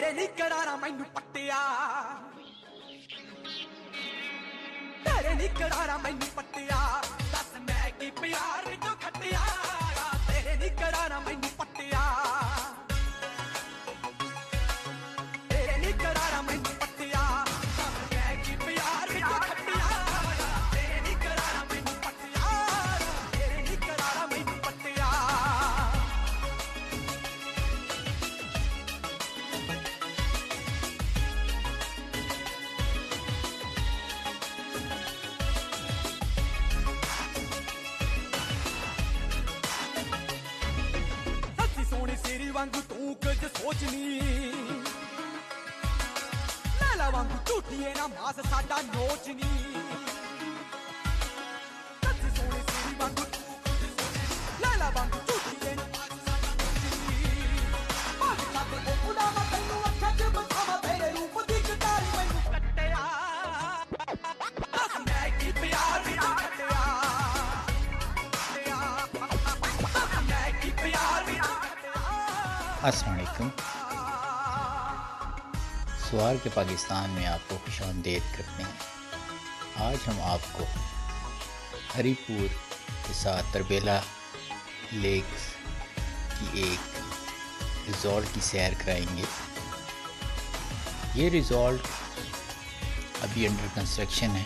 तेरे नी करारा मैनू पट्टिया, तेरे नी करारा मैनू पट्टिया, दस मैं की प्यार विचों खट्टिया, तेरे नी करारा मैनू पट्टिया, तेरे नी करारा मैनू पट्टिया, दस मैं की प्यार विचों खट्टिया, तेरे नी करारा मैनू पट्टिया, तेरे नी करारा मैनू पट्टिया। सोनी सिरी वांगू तू कुछ सोचनी, लैला वांगू झूठिए ना मास साडा नोचनी। सच्ची सोनी सिरी वांगू तू कुछ सोचनी, लैला वांगू झूठिए ना मास साडा नोचनी। भाग लागे ओ उड़ावा तैनू अखां च बसावा, तेरे रूप दी कटारी मैनू कट्टिया, दस मैं की प्यार विचों खट्टिया, दस मैं की प्यार विचों। अस्सलाम वालेकुम। सवार के पाकिस्तान में आपको खुशामदीद करते हैं। आज हम आपको हरीपुर के साथ तरबेला लेक की एक रिज़ॉर्ट की सैर कराएंगे। ये रिज़ॉर्ट अभी अंडर कंस्ट्रक्शन है।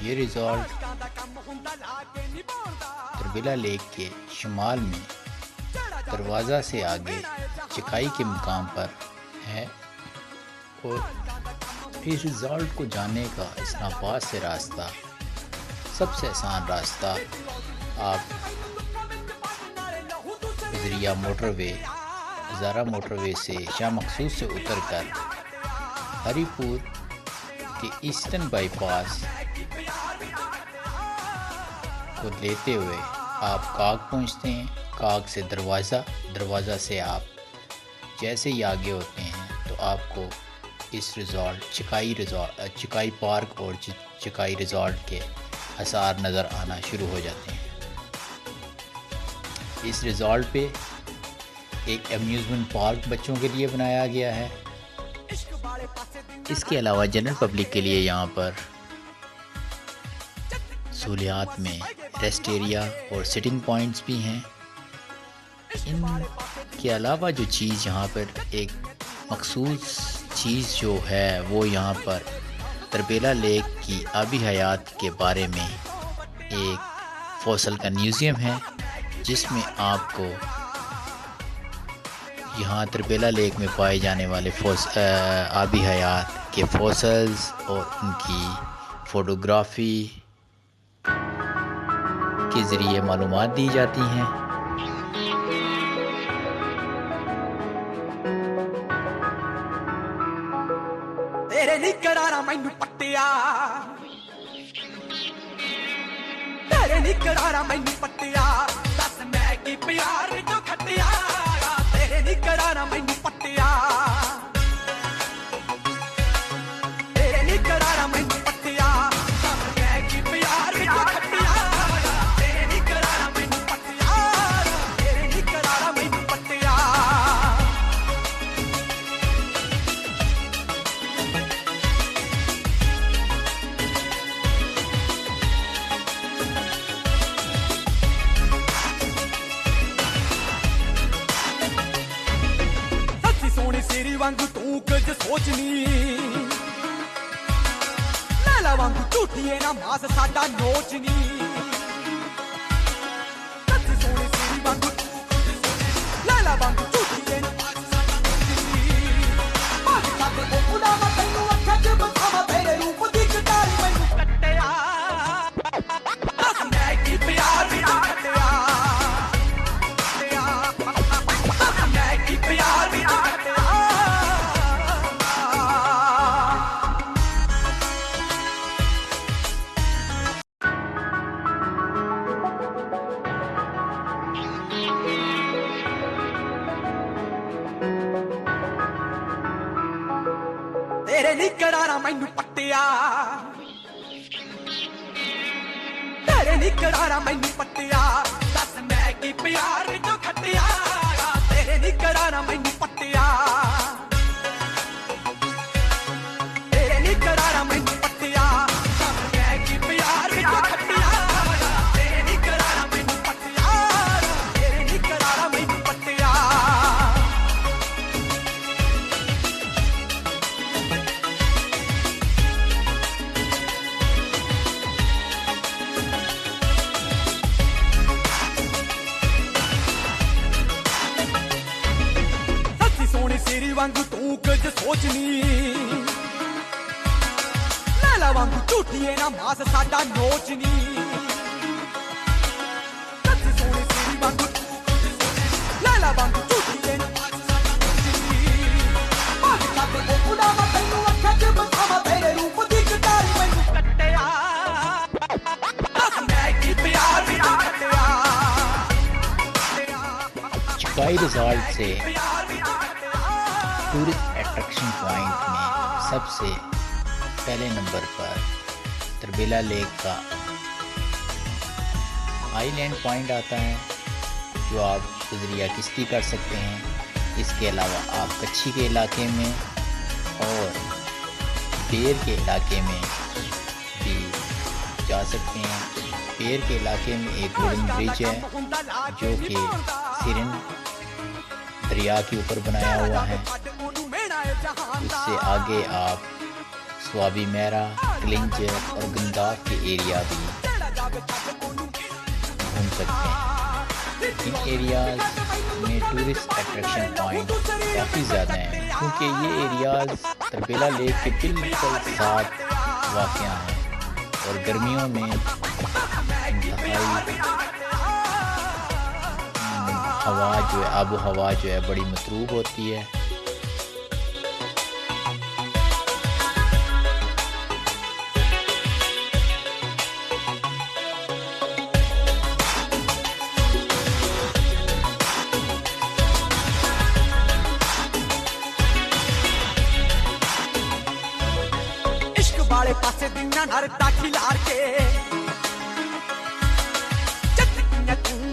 ये रिज़ॉर्ट तरबेला लेक के शुमाल में दरवाज़ा से आगे चकाई के मुकाम पर है और इस रिज़ॉर्ट को जाने का इस्लामाबाद से रास्ता सबसे आसान रास्ता आप बजरिया मोटरवे, हज़ारा मोटरवे से शाह मखसूस से उतरकर हरीपुर के ईस्टर्न बाईपास को लेते हुए आप काग पहुंचते हैं। काग से दरवाज़ा से आप जैसे ही आगे होते हैं तो आपको इस चिकाई पार्क और चिकाई रिज़ॉर्ट के आसार नज़र आना शुरू हो जाते हैं। इस रिज़ॉर्ट पे एक एम्यूज़मेंट पार्क बच्चों के लिए बनाया गया है। इसके अलावा जनरल पब्लिक के लिए यहाँ पर सहूलियात में रेस्ट एरिया और सिटिंग पॉइंट्स भी हैं। इनके अलावा जो चीज़ यहाँ पर एक मखसूस चीज़ जो है वो यहाँ पर तरबेला लेक की आबी हयात के बारे में एक फॉसल का म्यूज़ियम है, जिसमें आपको यहाँ तरबेला लेक में पाए जाने वाले आबी हयात के फॉसल्स और उनकी फ़ोटोग्राफ़ी के ज़रिए मालूमात दी जाती हैं। तेरे नी करारा मैनू पट्टिया, तेरे नी करारा मैनू पट्टिया, दस मैं की प्यार विचों खट्टिया, तेरे नी करारा मैनू पट्टिया, तेरे नी करारा मैनू पट्टिया, दस मैं की प्यार विचों खट्टिया, तेरे नी करारा मैनू पट्टिया, तेरे नी करारा मैनू पट्टिया। सिरी वांगू तू कुछ सोचनी, लैला वांगू झूठिए ना मास साडा नोचनी। सच्ची सोनी सिरी वांगू तू कुछ सोचनी, लैला वांगू झूठिए ना मास साडा नोचनी। भाग लागे ओ उड़ावा तैनू अखां च बसावा, तेरे रूप दी कटारी मैनू कट्टिया, दस मैं की प्यार विचों खट्टिया, दस मैं की प्यार विचों खट्टिया। तेरे नी करारा मैनू पट्टिया, तेरे नी करारा मैनू पट्टिया, दस मैं की प्यार विचों खट्टिया, तेरे नी करारा मैनू पट्टिया। ਸੋਚਨੀ ਲੈਲਾ ਵਾਂਗੂ ਝੂਠੀਏ ਨਾ ਮਾਸ ਸਾਡਾ ਨੋਚਨੀ ਕੱਚੀ ਸੋਹਣੀ ਸੀਰੀ ਵਾਂਗੂ ਲੈਲਾ ਵਾਂਗੂ ਝੂਠੀਏ ਨਾ ਮਾਸ ਸਾਡਾ ਨੋਚਨੀ ਬਾਤ ਕਰਦੇ ਉਹ ਉਡਾਵਾ ਤੈਨੂੰ ਅੱਖਾਂ 'ਚ ਬਸਾਵਾ ਤੇਰੇ ਰੂਪ ਦੀ ਕਟਾਰੀ ਮੈਨੂੰ ਕੱਟਿਆ ਦੱਸ ਮੈਂ ਕੀ ਪਿਆਰ ਵਿੱਚ ਕੱਟਿਆ चिकाई रिजॉर्ट से टूरिस्ट अट्रैक्शन पॉइंट में सबसे पहले नंबर पर तरबेला लेक का आइलैंड पॉइंट आता है, जो आप गुजरिया किश्ती कर सकते हैं। इसके अलावा आप कच्छी के इलाके में और बेर के इलाके में भी जा सकते हैं। बेर के इलाके में एक वुडन ब्रिज है जो कि सिरन दरिया के ऊपर बनाया हुआ है। उससे आगे आप स्वाबी मेरा, क्लिंजर और गंदाफ के एरिया भी घूम सकते हैं। इन एरियाज़ में टूरिस्ट अट्रैक्शन पॉइंट काफ़ी ज़्यादा हैं, क्योंकि ये एरियाज़ तरबेला लेक के बिल्कुल साथ वाक़या हैं और गर्मियों में इंतहाई हवा जो है, आबो हवा जो है बड़ी मतरूब होती है। इश्क वाले पासे दिना नरता खिलार के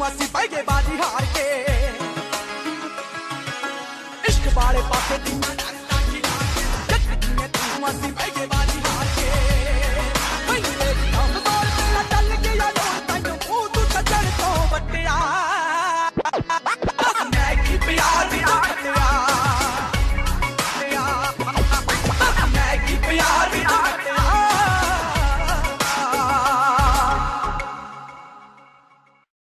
ਅਸੀਂ ਬੈਗੇ ਬਾਜੀ ਹਾਰ ਕੇ ਇਸ਼ਕ ਵਾਲੇ ਪਾਸੇ ਦਿਨਾਂ ਨਾਲ ਲੱਗੀ ਜੱਟ ਦੀਆਂ ਤੂੰ ਅਸੀਂ ਬੈਗੇ ਬਾਜੀ